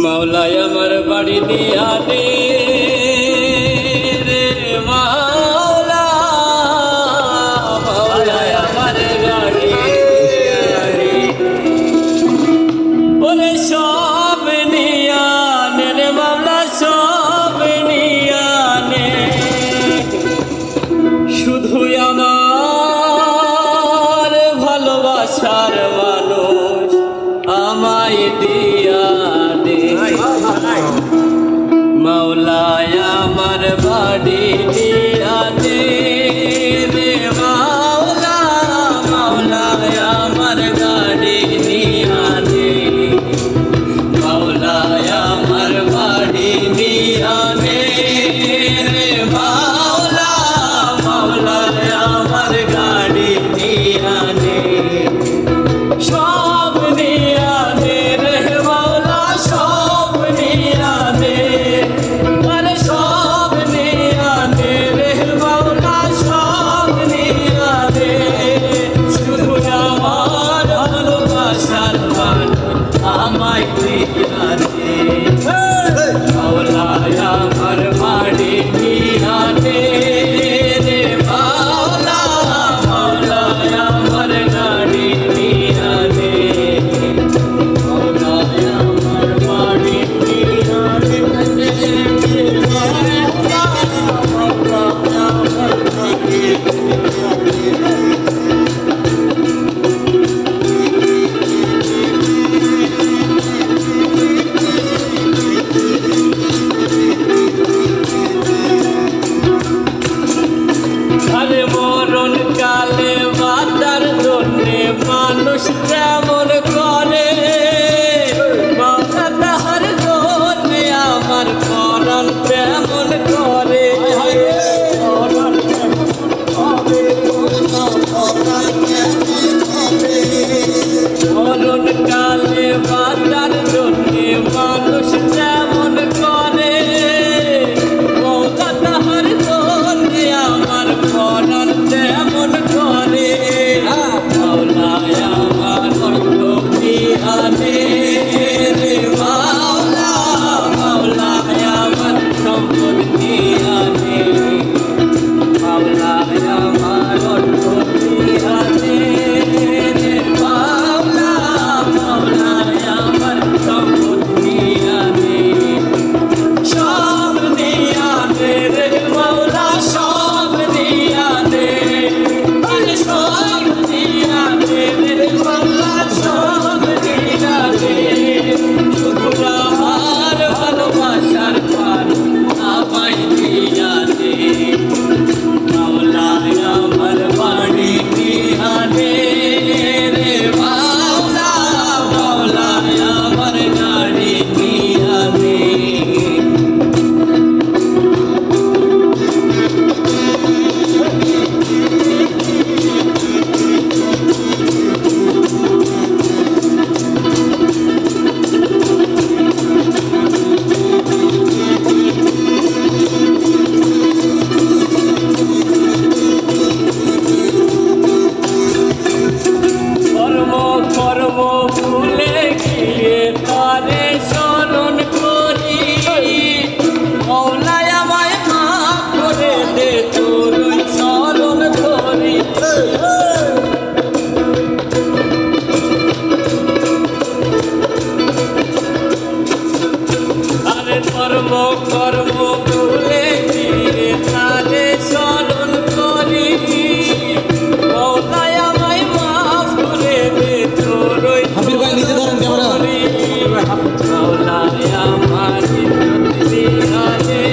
মাওলায় আমার বাড়ি দিয়া দে রে মাওলা, মাওলায় আমার বাড়ি ওরে সব নিয়ানে রে মাওলা, সব নিয়ানে শুধু আমার ভালোবাসার মানুষ আমায় দিয়া দে মাওলায় আমার বাড়ি দিয়া দে রে মাওলা, মাওলায় আমার গাড়ি দিয়া দে মাওলায় আমার বাড়ি দিয়া দে রে মাওলা, মাওলায় আমার গাড়ি দিয়া দে সব দিয়া দে রে মাওলা, সব দিয়া দে আরে সব দিয়া দে রে মাওলা, সব দিয়া দে শুধু আমার ভালোবাসার মানুষ আমায় দিয়া দে মাওলায় আমার বাড়ি দিয়া দে রে মাওলা, মাওলায় আমার গাড়ি দিয়া দে মাওলায় আমার বাড়ি দিয়া দে মাওলা, মাওলায় আমার বাড়ি দিয়া দে। আরে মরণ কালে বাঁচার জন্যে মানুষ তেমন করে বাঁচা তাহার জন্যে আমার করণ তেমন করে মরণ কালে বাঁচার জন্যে মানুষ তেমন করে বাঁচা তাহার জন্যে আমার করণ তেমন করে মাওলায় আমার দিয়া দে রে মাওলা, মাওলায় আমার সম্পদ দিয়া দে মাওলায় আমার দিয়া দে রে মাওলা, মাওলায় আমার সম্পদ দিয়া দে সব দিয়া দে রে মাওলা, সব দিয়া দে আরে সব দিয়া দে রে মাওলা, সব দিয়া দে শুধু আমার ভালোবাসার মানুষ আমায় দিয়া দে মাওলায় আমার বাড়ি দিয়া দে রে মাওলা, মাওলায় আমার গাড়ি দিয়া দে কর্ম কর্ম ভুলে গিয়ে তারে স্মরণ করি মাওলায় আমায় মাফ করে দে তোরই স্মরণ করি আরে কর্ম কর্ম ভুলে গিয়ে তারে স্মরণ করি মাওলায় আমায় মাফ করে দে তোরই করি মাওলায় আমার দিয়া দে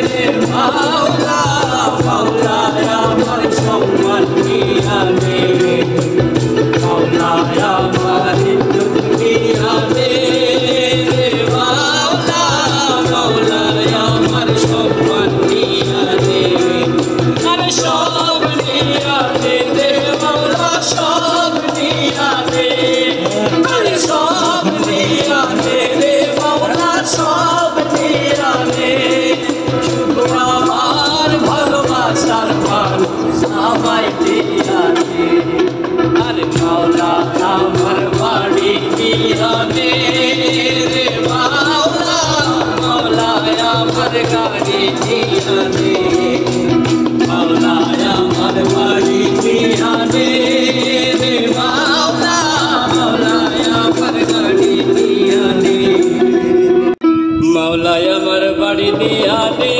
রে মাওলা, মাওলায় আমার সম্মান দিয়া দে মাওলায় আমার দিয়া দে রে মাওলা, মাওলায় আমার সম্মান দিয়া দে আরে সব দিয়া দে রে মাওলা, সব দিয়া দে আরে সব দিয়া দে রে মাওলা, সব দিয়া দে শুধু আমার ভালোবাসার মানুষ আমায় দিয়া দে আরে মাওলা আমার বাড়ি दियाने रे मावला मौलाया मर गाड़ी दियाने मौलाया मर गाड़ी दियाने रे मावला मौलाया मर गाड़ी दियाने मौलाया मर गाड़ी दियाने